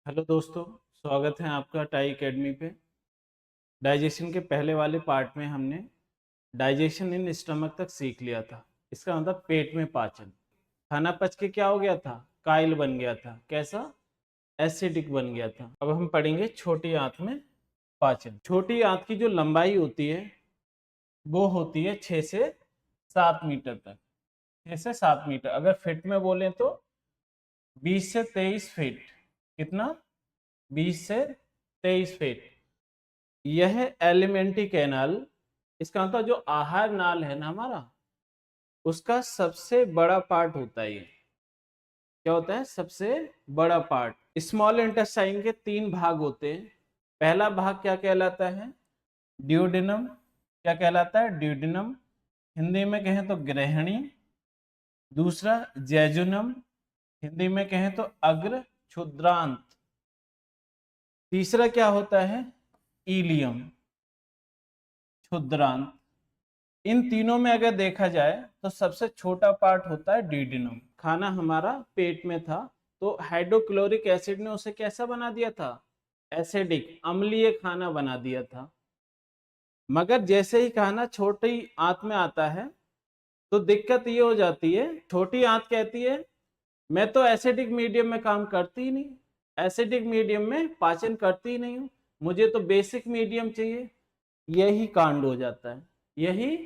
Hello दोस्तों, स्वागत है आपका टाई एकेडमी पे। डाइजेशन के पहले वाले पार्ट में हमने डाइजेशन इन स्टमक तक सीख लिया था। इसका मतलब पेट में पाचन। खाना पच के क्या हो गया था? काइल बन गया था। कैसा? एसिडिक बन गया था। अब हम पढ़ेंगे छोटी आंत में पाचन। छोटी आंत की जो लंबाई होती है वो होती है 6 से 7 मीटर तक। 6 से 7 मीटर, अगर फीट में बोलें तो 20 से 23 फीट। कितना? 20 से 23 फीट। यह एलिमेंट्री कैनाल, इसका मतलब जो आहार नाल है ना हमारा, उसका सबसे बड़ा पार्ट होता है। ये क्या होता है? सबसे बड़ा पार्ट। स्मॉल इंटेस्टाइन के 3 भाग होते हैं। पहला भाग क्या कहलाता है? ड्यूडेनम। क्या कहलाता है? ड्यूडेनम। हिंदी में कहें तो ग्रहणी। दूसरा जैजुनम, हिंदी में कहें तो अग्र क्षुद्रांत। तीसरा क्या होता है? इलियम, क्षुद्रांत। इन तीनों में अगर देखा जाए तो सबसे छोटा पार्ट होता है ड्यूडेनम। खाना हमारा पेट में था तो हाइड्रोक्लोरिक एसिड ने उसे कैसा बना दिया था? एसिडिक, अम्लीय खाना बना दिया था। मगर जैसे ही खाना छोटी आंत में आता है तो दिक्कत ये हो जाती है, छोटी आंत कहती है मैं तो एसिडिक मीडियम में काम करती ही नहीं, एसिडिक मीडियम में पाचन करती ही नहीं हूँ, मुझे तो बेसिक मीडियम चाहिए। यही कांड हो जाता है, यही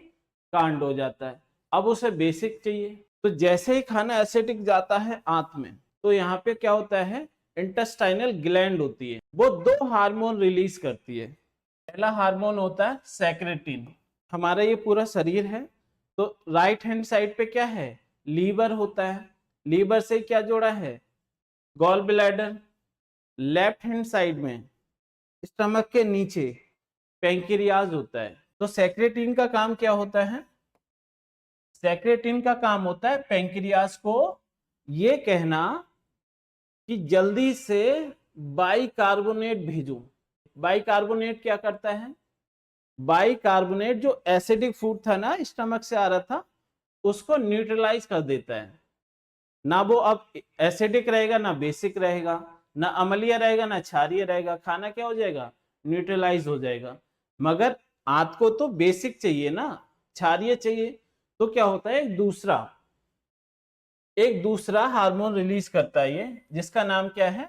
कांड हो जाता है। अब उसे बेसिक चाहिए, तो जैसे ही खाना एसिडिक जाता है आंत में तो यहाँ पे क्या होता है? इंटेस्टाइनल ग्लैंड होती है, वो 2 हार्मोन रिलीज करती है। पहला हार्मोन होता है सेक्रेटिन। हमारा ये पूरा शरीर है तो राइट हैंड साइड पे क्या है? लीवर होता है। लीवर से क्या जोड़ा है? Gall bladder. Left hand side में स्टमक के नीचे पेंक्रियाज होता है। तो सेक्रेटिन का काम क्या होता है? सेक्रेटिन का काम होता है पेंक्रियाज को ये कहना कि जल्दी से बाइकार्बोनेट भेजो। बाइकार्बोनेट क्या करता है? बाइकार्बोनेट जो एसिडिक फूड था ना स्टमक से आ रहा था, उसको न्यूट्रलाइज कर देता है। ना वो अब एसिडिक रहेगा, ना बेसिक रहेगा, ना अम्लीय रहेगा, ना क्षारीय रहेगा। खाना क्या हो जाएगा? न्यूट्रलाइज हो जाएगा। मगर आंत को तो बेसिक चाहिए ना, क्षारीय चाहिए। तो क्या होता है? एक दूसरा हार्मोन रिलीज करता है ये, जिसका नाम क्या है?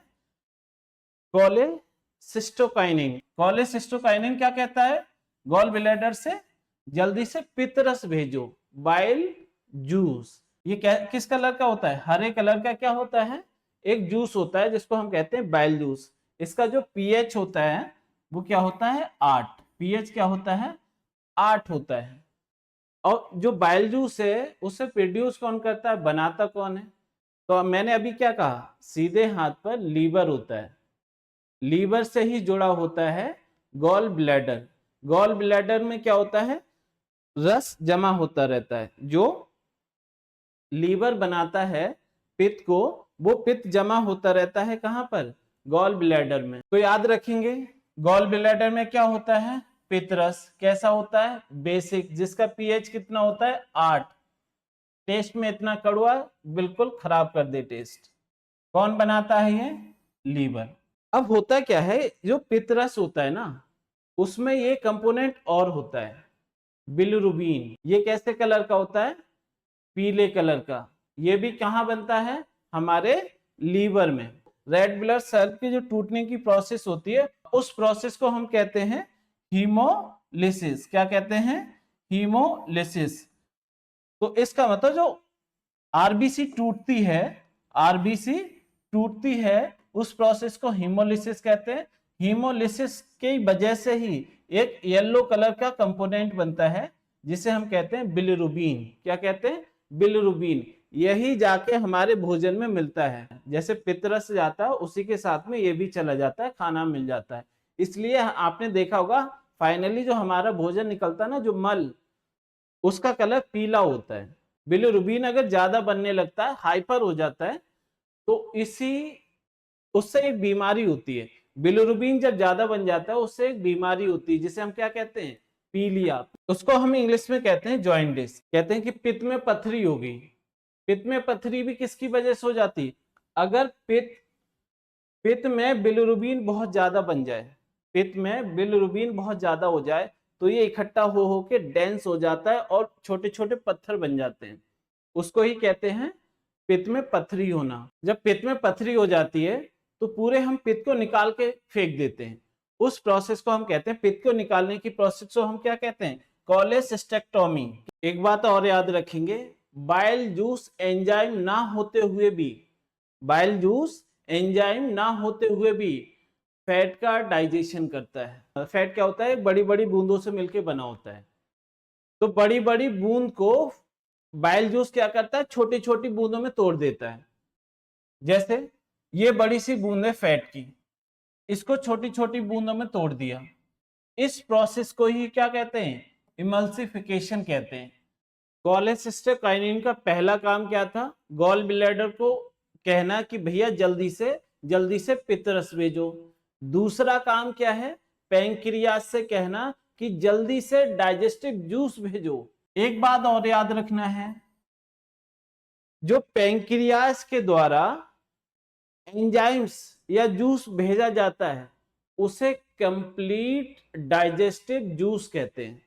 कोलेसिस्टोकाइनिन। कोलेसिस्टोकाइनिन क्या कहता है? गॉल ब्लैडर से जल्दी से पित्तरस भेजो, बाइल जूस। ये क्या, किस कलर का होता है? हरे कलर का क्या होता है? एक जूस होता है जिसको हम कहते हैं बाइल जूस। इसका जो पीएच होता है वो क्या होता है? 8। पीएच क्या होता है? 8 होता है। और जो बाइल जूस है उसे प्रोड्यूस कौन करता है? बनाता कौन है? तो मैंने अभी क्या कहा? सीधे हाथ पर लीवर होता है। लीवर से ही जुड़ा होता है गॉल ब्लैडर। गॉल ब्लैडर में क्या होता है? रस जमा होता रहता है। जो लीवर बनाता है पित्त को, वो पित्त जमा होता रहता है कहां पर? गॉल ब्लैडर में। तो याद रखेंगे, गॉल ब्लैडर में क्या होता है? पित्त रस। कैसा होता है? बेसिक, जिसका पीएच कितना होता है? 8। टेस्ट में इतना कड़वा, बिल्कुल खराब कर दे टेस्ट। कौन बनाता है ये? लीवर। अब होता क्या है, जो पित्तरस होता है ना, उसमें ये कंपोनेंट और होता है, बिलिरुबिन। ये कैसे कलर का होता है? पीले कलर का। ये भी कहां बनता है? हमारे लीवर में। रेड ब्लड सेल की जो टूटने की प्रोसेस होती है, उस प्रोसेस को हम कहते हैं हीमोलिसिस। क्या कहते हैं? हीमोलिसिस। तो इसका मतलब जो आरबीसी टूटती है, आरबीसी टूटती है, उस प्रोसेस को हीमोलिसिस कहते हैं। हीमोलिसिस की वजह से ही एक येलो कलर का कंपोनेंट बनता है जिसे हम कहते हैं बिलिरुबिन। क्या कहते हैं? बिलिरुबिन। यही जाके हमारे भोजन में मिलता है। जैसे पित्तरस जाता है उसी के साथ में ये भी चला जाता है, खाना मिल जाता है। इसलिए आपने देखा होगा फाइनली जो हमारा भोजन निकलता है ना, जो मल, उसका कलर पीला होता है। बिलिरुबिन अगर ज्यादा बनने लगता है, हाइपर हो जाता है, तो इसी उससे एक बीमारी होती है। बिलिरुबिन जब ज्यादा बन जाता है उससे एक बीमारी होती है जिसे हम क्या कहते हैं? पीलिया। उसको हम इंग्लिश में कहते हैं जॉइंडिस। कहते हैं कि पित्त में पथरी हो गई। पित्त में पथरी भी किसकी वजह से हो जाती? अगर पित्त पित्त में बिलिरुबिन बहुत ज्यादा बन जाए, पित्त में बिलिरुबिन बहुत ज्यादा हो जाए तो ये इकट्ठा हो के डेंस हो जाता है और छोटे छोटे पत्थर बन जाते हैं, उसको ही कहते हैं पित्त में पथरी होना। जब पित्त में पथरी हो जाती है तो पूरे हम पित्त को निकाल के फेंक देते हैं, उस प्रोसेस को हम कहते हैं, पित्त को निकालने की प्रोसेस को हम क्या कहते हैं, कोलेसिस्टेक्टोमी। एक बात और याद रखेंगे, बाइल जूस एंजाइम ना होते हुए भी, बाइल जूस एंजाइम ना होते हुए भी फैट का डाइजेशन करता है। फैट क्या होता है, बड़ी बड़ी बूंदों से मिलकर बना होता है, तो बड़ी बड़ी बूंद को बाइल जूस क्या करता है, छोटी छोटी बूंदों में तोड़ देता है। जैसे ये बड़ी सी बूंद है फैट की, इसको छोटी छोटी बूंदों में तोड़ दिया, इस प्रोसेस को ही क्या कहते हैं, इमल्सिफिकेशन कहते हैं। कोलेसिस्टेकाइनिन का पहला काम क्या था, गॉल ब्लैडर को कहना कि भैया जल्दी से पित्त रस भेजो। दूसरा काम क्या है, पैंक्रियास से कहना कि जल्दी से डाइजेस्टिव जूस भेजो। एक बात और याद रखना है, जो पैंक्रियास के द्वारा एंजाइम्स या जूस भेजा जाता है उसे कंप्लीट डाइजेस्टिव जूस कहते हैं।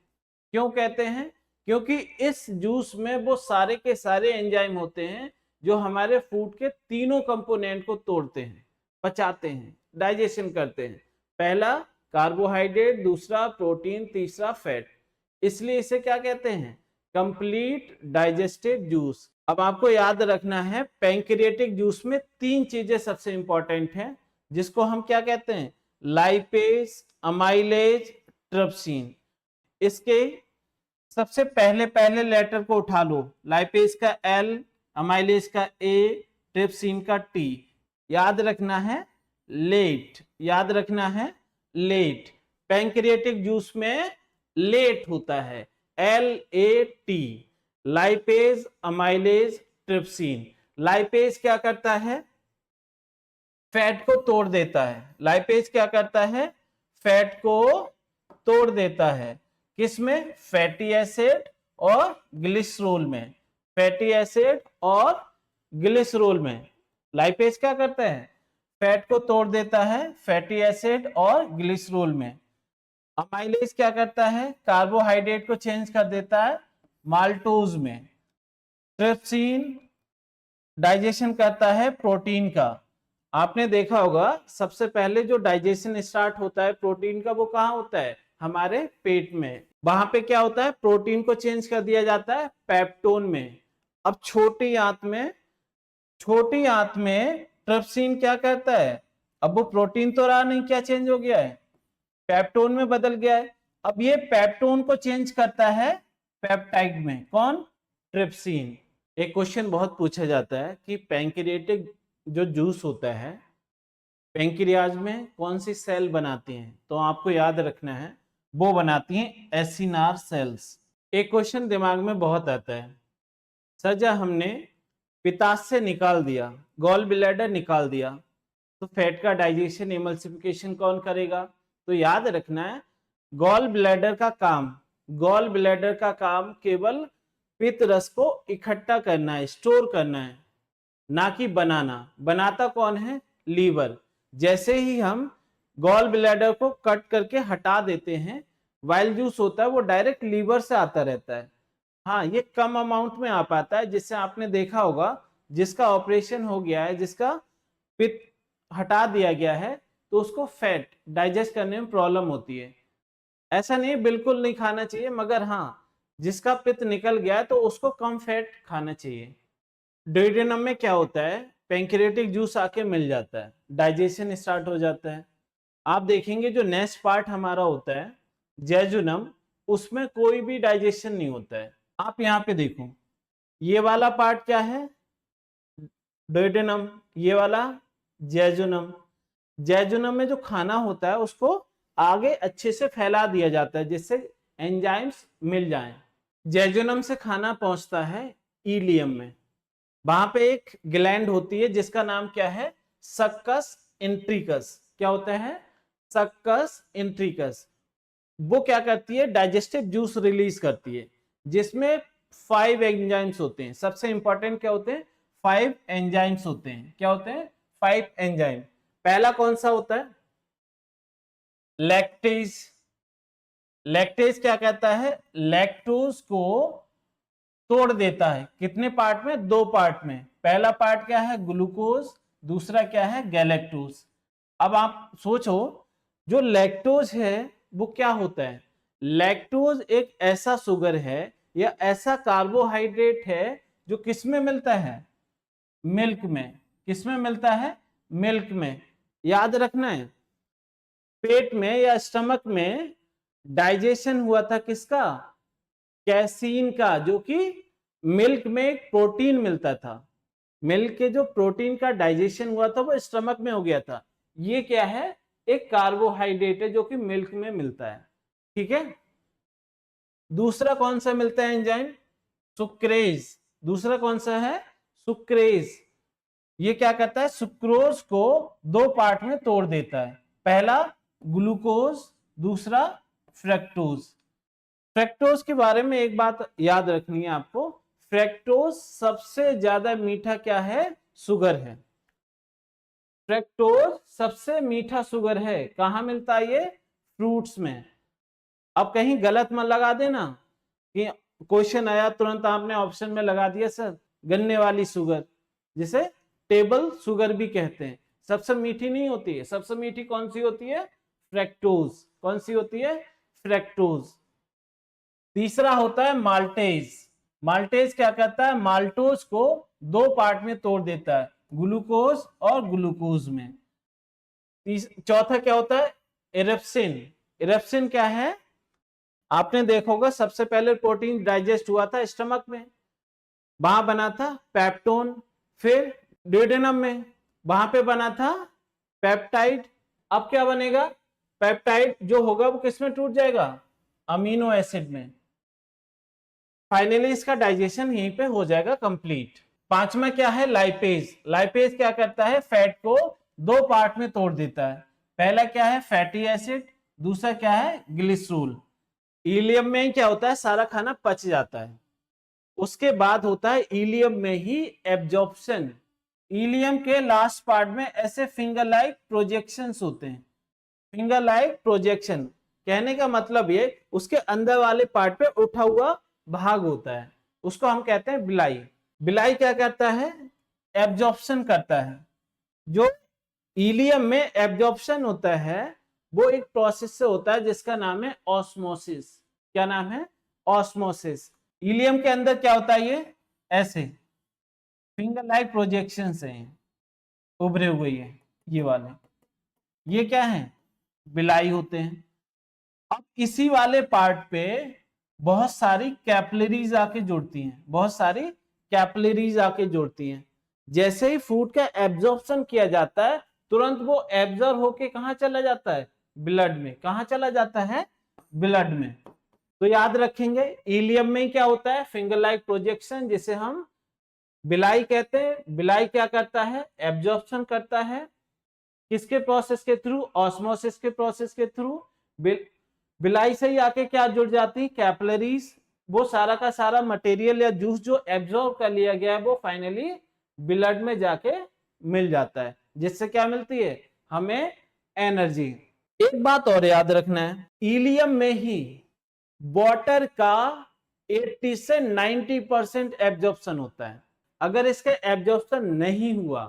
क्यों कहते हैं, क्योंकि इस जूस में वो सारे के सारे एंजाइम होते हैं जो हमारे फूड के तीनों कंपोनेंट को तोड़ते हैं, पचाते हैं, डाइजेशन करते हैं। पहला कार्बोहाइड्रेट, दूसरा प्रोटीन, तीसरा फैट, इसलिए इसे क्या कहते हैं, कंप्लीट डाइजेस्टिव जूस। अब आपको याद रखना है पैंक्रियाटिक जूस में तीन चीजें सबसे इंपॉर्टेंट हैं, जिसको हम क्या कहते हैं, लाइपेज, अमाइलेज, ट्रिप्सिन। इसके सबसे पहले लेटर को उठा लो, लाइपेज का एल, अमाइलेज का ए, ट्रिप्सिन का टी। याद रखना है लेट, याद रखना है लेट। पैंक्रियाटिक जूस में लेट होता है, LAT, lipase, amylase, trypsin. Lipase क्या करता है, फैट को तोड़ देता है, लाइपेज क्या करता है, फैट को तोड़ देता है। किसमें, फैटी एसिड और ग्लिसरोल में, फैटी एसिड और ग्लिसरोल में लाइपेज क्या करता है, फैट को तोड़ देता है फैटी एसिड और ग्लिसरोल में। अमाइलेज क्या करता है, कार्बोहाइड्रेट को चेंज कर देता है माल्टोज में। ट्रिप्सिन डाइजेशन करता है प्रोटीन का। आपने देखा होगा सबसे पहले जो डाइजेशन स्टार्ट होता है प्रोटीन का, वो कहाँ होता है, हमारे पेट में। वहां पे क्या होता है, प्रोटीन को चेंज कर दिया जाता है पेप्टोन में। अब छोटी आंत में ट्रिप्सिन क्या करता है, अब वो प्रोटीन तो रहा नहीं, क्या चेंज हो गया है, पेप्टोन में बदल गया है। अब ये पेप्टोन को चेंज करता है पेप्टाइड में, कौन, ट्रिप्सिन। एक क्वेश्चन बहुत पूछा जाता है कि पैंक्रियाटिक जो जूस होता है पैंक्रियाज में कौन सी सेल बनाती हैं, तो आपको याद रखना है वो बनाती हैं एसिनार सेल्स। एक क्वेश्चन दिमाग में बहुत आता है, सर जब हमने पित्ताशय निकाल दिया, गॉल ब्लैडर निकाल दिया, तो फैट का डाइजेशन, एमल्सिफिकेशन कौन करेगा। तो याद रखना है गॉल ब्लैडर का काम केवल पित्त रस को इकट्ठा करना है, स्टोर करना है, ना कि बनाना। बनाता कौन है, लीवर। जैसे ही हम गॉल ब्लैडर को कट करके हटा देते हैं, वाइल जूस होता है वो डायरेक्ट लीवर से आता रहता है। हाँ, ये कम अमाउंट में आ पाता है, जिससे आपने देखा होगा जिसका ऑपरेशन हो गया है, जिसका पित्त हटा दिया गया है, तो उसको फैट डाइजेस्ट करने में प्रॉब्लम होती है। ऐसा नहीं बिल्कुल नहीं खाना चाहिए, मगर हाँ जिसका पित्त निकल गया है तो उसको कम फैट खाना चाहिए। डुओडेनम में क्या होता है, पैंक्रियाटिक जूस आके मिल जाता है, डाइजेशन स्टार्ट हो जाता है। आप देखेंगे जो नेक्स्ट पार्ट हमारा होता है जेजुनम, उसमें कोई भी डाइजेशन नहीं होता है। आप यहाँ पे देखो, ये वाला पार्ट क्या है, डुओडेनम, ये वाला जेजुनम। जेजुनम में जो खाना होता है उसको आगे अच्छे से फैला दिया जाता है जिससे एंजाइम्स मिल जाएं। जेजुनम से खाना पहुंचता है इलियम में, वहां पे एक ग्लैंड होती है जिसका नाम क्या है, सक्कस इंट्रिकस। क्या होता है, सक्कस इंट्रिकस। वो क्या करती है, डाइजेस्टिव जूस रिलीज करती है, जिसमें 5 एंजाइम्स होते हैं। सबसे इंपॉर्टेंट क्या होते हैं, 5 एंजाइम्स होते हैं। क्या होते हैं, 5 एंजाइम। पहला कौन सा होता है? लैक्टेज। लैक्टेज क्या कहता है? लैक्टोज को तोड़ देता है। कितने पार्ट में? 2 पार्ट में। पहला पार्ट क्या है? ग्लूकोज, दूसरा क्या है? गैलेक्टोज। अब आप सोचो, जो लैक्टोज है वो क्या होता है? लैक्टोज एक ऐसा शुगर है या ऐसा कार्बोहाइड्रेट है जो किसमें मिलता है? मिल्क में। किसमें मिलता है? मिल्क में। याद रखना है, पेट में या स्टमक में डाइजेशन हुआ था किसका? कैसीन का, जो कि मिल्क में एक प्रोटीन मिलता था। मिल्क के जो प्रोटीन का डाइजेशन हुआ था वो स्टमक में हो गया था। ये क्या है? एक कार्बोहाइड्रेट है जो कि मिल्क में मिलता है। ठीक है। दूसरा कौन सा मिलता है एंजाइम? सुक्रेज। दूसरा कौन सा है? सुक्रेज। ये क्या करता है? सुक्रोज को 2 पार्ट में तोड़ देता है। पहला ग्लूकोज, दूसरा फ्रक्टोज। फ्रक्टोज के बारे में एक बात याद रखनी है आपको, फ्रक्टोज सबसे ज्यादा मीठा क्या है? शुगर है। फ्रक्टोज सबसे मीठा शुगर है। कहां मिलता है ये? फ्रूट्स में। अब कहीं गलत मत लगा देना कि क्वेश्चन आया तुरंत आपने ऑप्शन में लगा दिया सर गन्ने वाली शुगर, जिसे टेबल शुगर भी कहते हैं। सबसे मीठी नहीं होती है। सबसे मीठी कौन सी होती है? फ्रक्टोज। कौन सी होती है? फ्रक्टोज। तीसरा होता है माल्टेज। माल्टेज क्या करता है? माल्टोज को 2 पार्ट में तोड़ देता है, ग्लूकोज और ग्लूकोज में। चौथा क्या होता है? इरेप्सिन। इरेप्सिन क्या है? आपने देखा होगा सबसे पहले प्रोटीन डाइजेस्ट हुआ था स्टमक में, वहां बना था पेप्टोन। फिर ड्यूडेनम में वहां पे बना था पेप्टाइड। अब क्या बनेगा? पेप्टाइड जो होगा वो किसमें टूट जाएगा? अमीनो एसिड में। फाइनली इसका डाइजेशन यहीं पे हो जाएगा कंप्लीट। पांचवा क्या है? लाइपेज। लाइपेज क्या करता है? फैट को 2 पार्ट में तोड़ देता है। पहला क्या है? फैटी एसिड, दूसरा क्या है? ग्लिसरॉल। इलियम में क्या होता है? सारा खाना पच जाता है। उसके बाद होता है इलियम में ही एब्जॉर्प्शन। इलियम के लास्ट पार्ट में ऐसे फिंगर लाइक प्रोजेक्शंस होते हैं। फिंगर लाइक प्रोजेक्शन कहने का मतलब ये, उसके अंदर वाले पार्ट पे उठा हुआ भाग होता है, उसको हम कहते हैं बिलाई। बिलाई क्या करता है? एब्जॉर्प्शन करता है। जो इलियम में एब्जॉर्प्शन होता है वो एक प्रोसेस से होता है जिसका नाम है ऑस्मोसिस। क्या नाम है? ऑस्मोसिस। इलियम के अंदर क्या होता है? ये ऐसे फिंगर लाइक प्रोजेक्शन से उभरे हुए ये वाले, ये क्या है? बिलाई होते हैं। अब इसी वाले पार्ट पे बहुत सारी कैपिलरीज आके जुड़ती हैं। बहुत सारी कैपिलरीज आके जुड़ती हैं। जैसे ही फूड का एब्जॉर्प्शन किया जाता है तुरंत वो एब्जॉर्ब होके कहां चला जाता है? ब्लड में। कहां चला जाता है? ब्लड में। तो याद रखेंगे इलियम में क्या होता है? फिंगर लाइक प्रोजेक्शन, जिसे हम बिलाई कहते हैं। बिलाई क्या करता है? एब्जॉर्प्शन करता है। किसके प्रोसेस के थ्रू? ऑस्मोसिस के प्रोसेस के थ्रू। बिलाई से ही आके क्या जुड़ जाती है? कैपिलरीज। वो सारा का सारा मटेरियल या जूस जो एब्जॉर्ब कर लिया गया है वो फाइनली ब्लड में जाके मिल जाता है, जिससे क्या मिलती है? हमें एनर्जी। एक बात और याद रखना है, इलियम में ही वाटर का 80 से 90% एब्जॉर्प्शन होता है। अगर इसका एब्जॉर्प्शन नहीं हुआ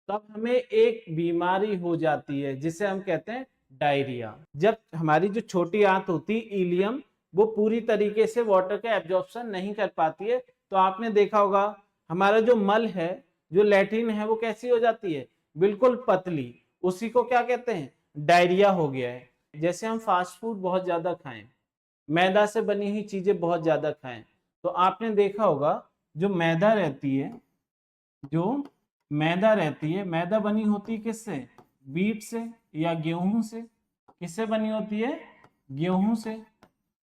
तब हमें एक बीमारी हो जाती है जिसे हम कहते हैं डायरिया। जब हमारी जो छोटी आंत होती है इलियम, वो पूरी तरीके से वाटर का एब्जॉर्प्शन नहीं कर पाती है, तो आपने देखा होगा हमारा जो मल है, जो लैट्रिन है, वो कैसी हो जाती है? बिल्कुल पतली। उसी को क्या कहते हैं? डायरिया हो गया है। जैसे हम फास्ट फूड बहुत ज्यादा खाएं, मैदा से बनी हुई चीजें बहुत ज्यादा खाएं, तो आपने देखा होगा जो मैदा रहती है, जो मैदा रहती है, मैदा बनी होती है किससे? बीट से या गेहूं से। किससे बनी होती है? गेहूं से।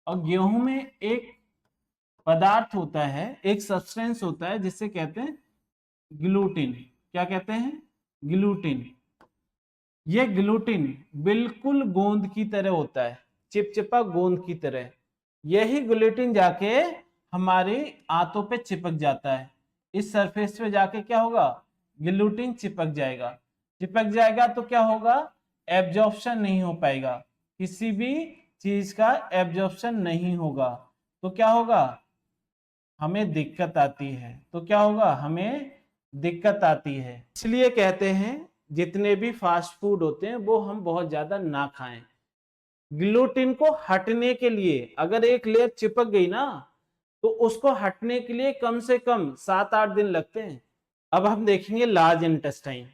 और गेहूं में एक पदार्थ होता है, एक सब्सटेंस होता है जिसे कहते हैं ग्लूटिन। क्या कहते हैं? ग्लूटिन। ये ग्लूटिन बिल्कुल गोंद की तरह होता है, चिपचिपा गोंद की तरह। यही ग्लूटिन जाके हमारी आंतों पे चिपक जाता है। इस सरफेस पे जाके क्या होगा? ग्लूटिन चिपक जाएगा। चिपक जाएगा तो क्या होगा, एब्जॉर्प्शन नहीं हो पाएगा, किसी भी चीज का एब्जॉर्प्शन नहीं होगा, तो क्या होगा, हमें दिक्कत आती है। तो क्या होगा, हमें दिक्कत आती है। इसलिए कहते हैं जितने भी फास्ट फूड होते हैं वो हम बहुत ज्यादा ना खाएं। ग्लूटीन को हटने के लिए अगर एक लेयर चिपक गई ना, तो उसको हटने के लिए कम से कम 7-8 दिन लगते हैं। अब हम देखेंगे लार्ज इंटेस्टाइन।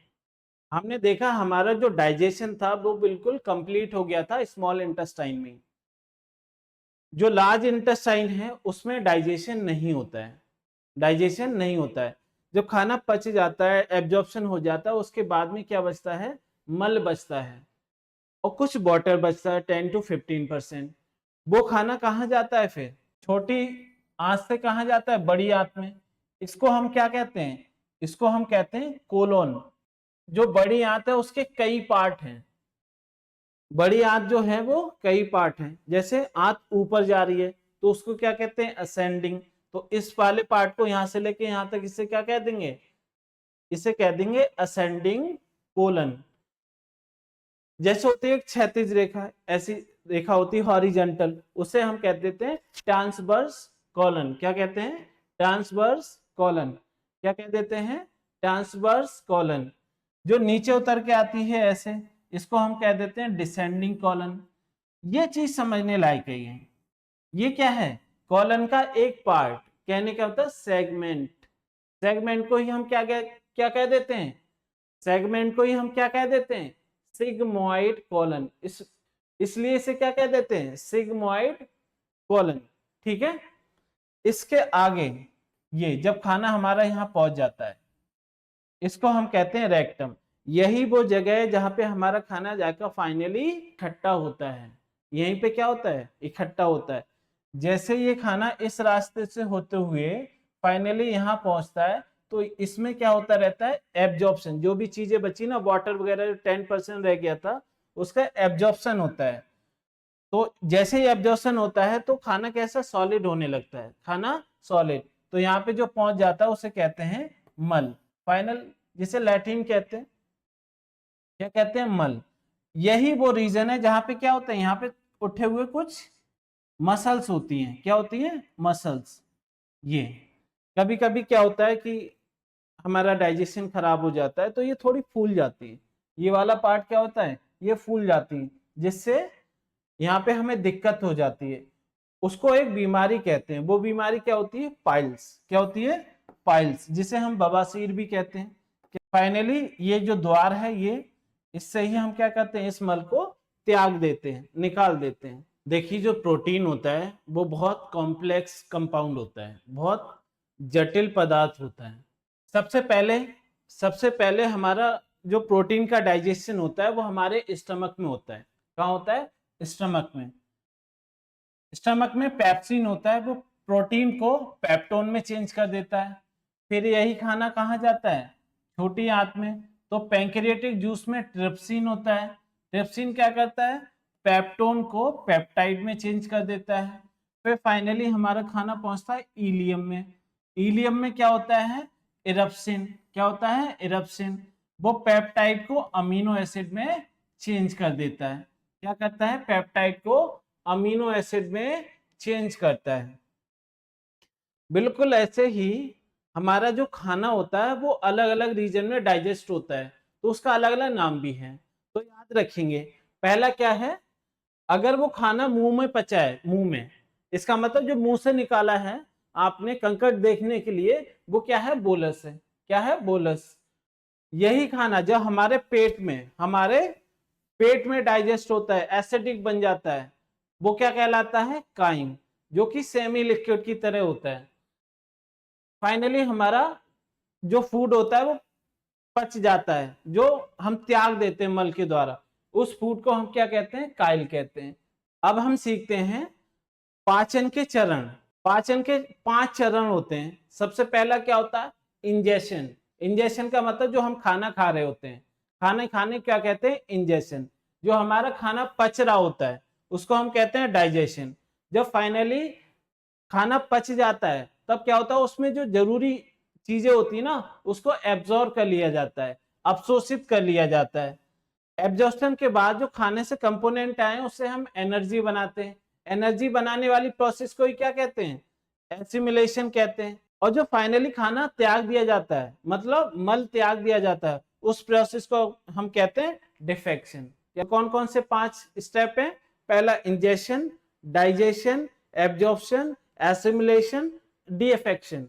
हमने देखा हमारा जो डाइजेशन था वो बिल्कुल कंप्लीट हो गया था स्मॉल इंटेस्टाइन में। जो लार्ज इंटेस्टाइन है उसमें डाइजेशन नहीं होता है, डाइजेशन नहीं होता है। जब खाना पच जाता है, एब्जॉर्प्शन हो जाता है, उसके बाद में क्या बचता है, मल बचता है और कुछ वाटर बचता है 10 to 15%। वो खाना कहाँ जाता है फिर, छोटी आंत से कहाँ जाता है, बड़ी आंत में। इसको हम क्या कहते हैं, इसको हम कहते हैं कोलोन। जो बड़ी आंत है उसके कई पार्ट हैं, बड़ी आंत जो है वो कई पार्ट हैं। जैसे आंत ऊपर जा रही है तो उसको क्या कहते हैं, असेंडिंग। तो इस वाले पार्ट को यहां से लेके यहां तक, इसे क्या कह देंगे, इसे कह देंगे असेंडिंग कोलन। जैसे होती है एक क्षैतिज रेखा, ऐसी रेखा होती है हॉरिजॉन्टल, उसे हम कह देते हैं ट्रांसवर्स कॉलन। क्या कहते हैं, ट्रांसवर्स कॉलन। क्या कह देते हैं, ट्रांसवर्स कॉलन। जो नीचे उतर के आती है ऐसे, इसको हम कह देते हैं डिसेंडिंग कॉलन। ये चीज समझने लायक है। ये क्या है, कॉलन का एक पार्ट, कहने का मतलब सेगमेंट। सेगमेंट को ही हम क्या कह देते हैं, सेगमेंट को ही हम क्या कह देते हैं, सिग्मोइड कॉलन। इसलिए इसे क्या कह देते हैं, सिग्मोइड कॉलन। ठीक है। इसके आगे ये जब खाना हमारा यहाँ पहुंच जाता है, इसको हम कहते हैं रेक्टम। यही वो जगह है जहां पे हमारा खाना जाकर फाइनली इकट्ठा होता है। यहीं पे क्या होता है, इकट्ठा होता है। जैसे ये खाना इस रास्ते से होते हुए फाइनली यहाँ पहुंचता है, तो इसमें क्या होता रहता है, एब्जॉर्प्शन। जो भी चीजें बची ना, वाटर वगैरह 10% रह गया था, उसका एब्जॉर्प्शन होता है। तो जैसे ही एब्जॉर्प्शन होता है तो खाना कैसा, सॉलिड होने लगता है, खाना सॉलिड। तो यहाँ पे जो पहुंच जाता है उसे कहते हैं मल, फाइनल, जिसे लैटिन कहते हैं, क्या कहते हैं, मल। यही वो रीजन है जहां पे क्या होता है, यहाँ पे उठे हुए कुछ मसल्स होती हैं। क्या होती हैं, मसल्स। ये कभी कभी क्या होता है कि हमारा डाइजेशन खराब हो जाता है तो ये थोड़ी फूल जाती है। ये वाला पार्ट क्या होता है, ये फूल जाती है, जिससे यहाँ पे हमें दिक्कत हो जाती है। उसको एक बीमारी कहते हैं। वो बीमारी क्या होती है, पाइल्स। क्या होती है, पाइल्स, जिसे हम बवासीर भी कहते हैं। फाइनली ये जो द्वार है, ये इससे ही हम क्या करते हैं, इस मल को त्याग देते हैं, निकाल देते हैं। देखिए जो प्रोटीन होता है वो बहुत कॉम्प्लेक्स कंपाउंड होता है, बहुत जटिल पदार्थ होता है। सबसे पहले हमारा जो प्रोटीन का डाइजेशन होता है वो हमारे स्टमक में होता है। कहाँ होता है, स्टमक में। स्टमक में पेप्सिन होता है, वो प्रोटीन को पेप्टोन में चेंज कर देता है। फिर यही खाना कहाँ जाता है, छोटी आंत में। तो पैंक्रियाटिक जूस में ट्रिप्सिन होता है। ट्रिप्सिन क्या करता है, पेप्टोन को पेप्टाइड में चेंज कर देता है। फिर फाइनली हमारा खाना पहुंचता है इलियम में। इलियम में क्या होता है, इरप्सिन। क्या होता है, इरप्सिन। वो पेप्टाइड को अमीनो एसिड में चेंज कर देता है। क्या करता है, पेप्टाइड को अमीनो एसिड में चेंज करता है। बिल्कुल ऐसे ही हमारा जो खाना होता है वो अलग अलग रीजन में डाइजेस्ट होता है, तो उसका अलग अलग नाम भी है। तो याद रखेंगे, पहला क्या है, अगर वो खाना मुंह में पचा है, मुंह में, इसका मतलब जो मुंह से निकाला है आपने कंकड़ देखने के लिए, वो क्या है, बोलस है। क्या है, बोलस। यही खाना जब हमारे पेट में डाइजेस्ट होता है, एसिडिक बन जाता है, वो क्या कहलाता है, काइम, जो कि सेमी लिक्विड की तरह होता है। फाइनली हमारा जो फूड होता है वो पच जाता है, जो हम त्याग देते हैं मल के द्वारा, उस फूड को हम क्या कहते हैं, काइल कहते हैं। अब हम सीखते हैं पाचन के चरण। पाचन के 5 चरण होते हैं। सबसे पहला क्या होता है, इंजेशन। इंजेशन का मतलब जो हम खाना खा रहे होते हैं, खाने खाने क्या कहते हैं, इंजेशन। जो हमारा खाना पच रहा होता है उसको हम कहते हैं डाइजेशन। जब फाइनली खाना पच जाता है तब क्या होता है, उसमें जो जरूरी चीजें होती है ना, उसको एब्जॉर्ब कर लिया जाता है। अवशोषित कर लिया जाता है। एब्जॉर्प्शन के बाद जो खाने से कंपोनेंट आए उससे हम एनर्जी बनाते हैं। एनर्जी बनाने वाली प्रोसेस को ही क्या कहते हैं? एसिमिलेशन कहते हैं। और जो फाइनली खाना त्याग दिया जाता है, मतलब मल त्याग दिया जाता है, उस प्रोसेस को हम कहते हैं डिफेक्शन। या कौन कौन से 5 स्टेप हैं? पहला ingestion, digestion, absorption, assimilation, defection.